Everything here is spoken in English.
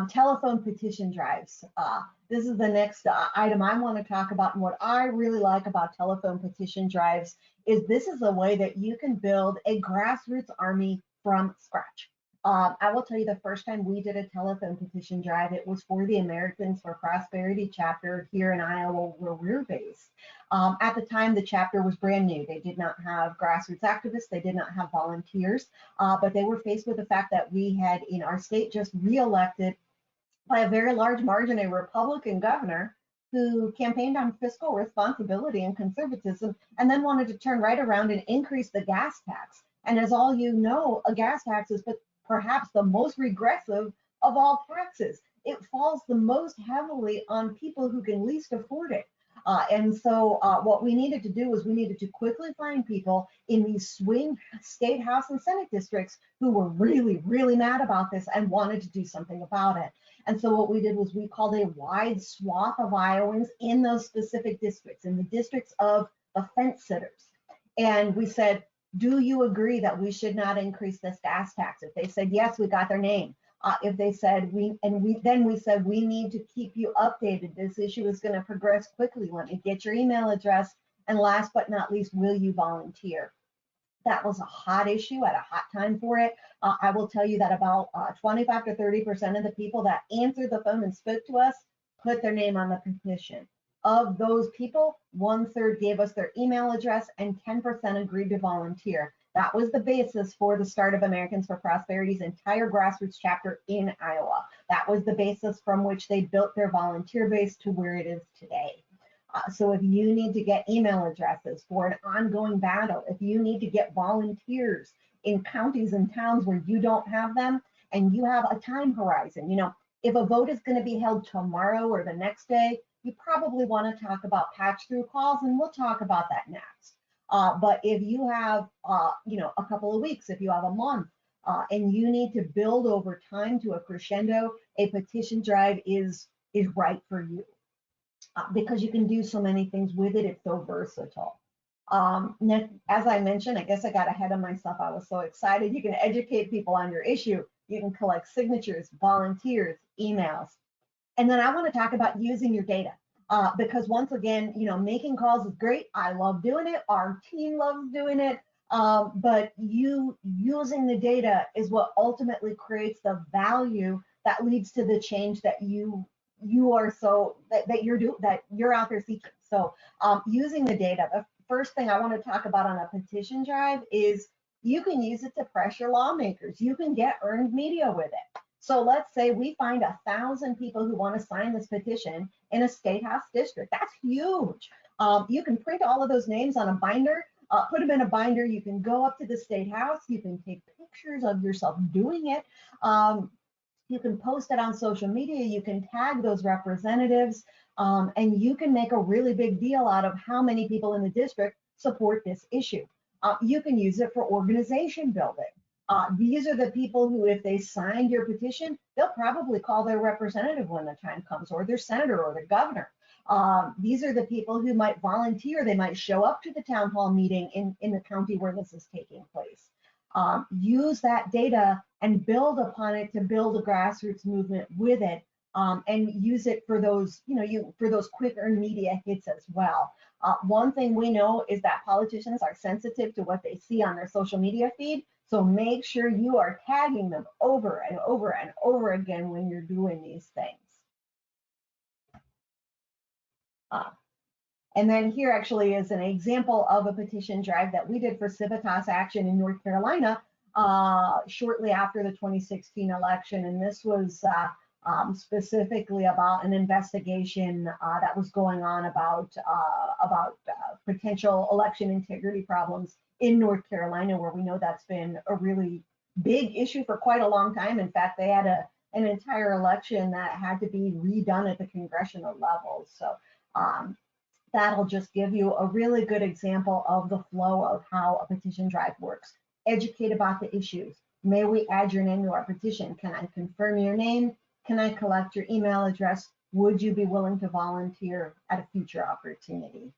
Telephone petition drives. This is the next item I want to talk about. And what I really like about telephone petition drives is this is a way that you can build a grassroots army from scratch. I will tell you the first time we did a telephone petition drive, it was for the Americans for Prosperity chapter here in Iowa, where we're based. At the time, the chapter was brand new. They did not have grassroots activists. They did not have volunteers, but they were faced with the fact that we had in our state just reelected by a very large margin a Republican governor who campaigned on fiscal responsibility and conservatism and then wanted to turn right around and increase the gas tax. And as all you know, a gas tax is perhaps the most regressive of all taxes. It falls the most heavily on people who can least afford it. And so what we needed to do was we needed to quickly find people in these swing state house and Senate districts who were really, really mad about this and wanted to do something about it. And so what we did was we called a wide swath of Iowans in those specific districts, in the districts of the fence sitters. And we said, do you agree that we should not increase this gas tax? If they said yes, we got their name. If they said then we said we need to keep you updated. This issue is going to progress quickly. Let me get your email address. And last but not least, will you volunteer? That was a hot issue at a hot time for it. I will tell you that about 25 to 30% of the people that answered the phone and spoke to us put their name on the petition. Of those people, 1/3 gave us their email address and 10% agreed to volunteer. That was the basis for the start of Americans for Prosperity's entire grassroots chapter in Iowa. That was the basis from which they built their volunteer base to where it is today. So if you need to get email addresses for an ongoing battle, if you need to get volunteers in counties and towns where you don't have them and you have a time horizon, you know, if a vote is going to be held tomorrow or the next day, you probably want to talk about patch through calls, and we'll talk about that next. But if you have, you know, a couple of weeks, if you have a month, and you need to build over time to a crescendo, a petition drive is right for you. Because you can do so many things with it. It's so versatile. As I mentioned, I guess I got ahead of myself. I was so excited. You can educate people on your issue. You can collect signatures, volunteers, emails. And then I want to talk about using your data. Because once again, you know, making calls is great. I love doing it. Our team loves doing it. But using the data is what ultimately creates the value that leads to the change that you're out there seeking. So using the data, the first thing I want to talk about on a petition drive is you can use it to pressure lawmakers. You can get earned media with it. So let's say we find 1,000 people who want to sign this petition in a state house district. That's huge. You can print all of those names on a binder, put them in a binder. You can go up to the state house. You can take pictures of yourself doing it. You can post it on social media. You can tag those representatives, and you can make a really big deal out of how many people in the district support this issue. You can use it for organization building. These are the people who, if they signed your petition, they'll probably call their representative when the time comes, or their senator or their governor. These are the people who might volunteer. They might show up to the town hall meeting in the county where this is taking place. Use that data and build upon it to build a grassroots movement with it, and use it for those, for those quick earned media hits as well. One thing we know is that politicians are sensitive to what they see on their social media feed. So make sure you are tagging them over and over and over again when you're doing these things. And then here actually is an example of a petition drive that we did for Civitas Action in North Carolina shortly after the 2016 election. And this was specifically about an investigation that was going on about potential election integrity problems in North Carolina, where we know that's been a really big issue for quite a long time. In fact, they had an entire election that had to be redone at the congressional level. So that'll just give you a really good example of the flow of how a petition drive works. Educate about the issues. May we add your name to our petition? Can I confirm your name? Can I collect your email address? Would you be willing to volunteer at a future opportunity?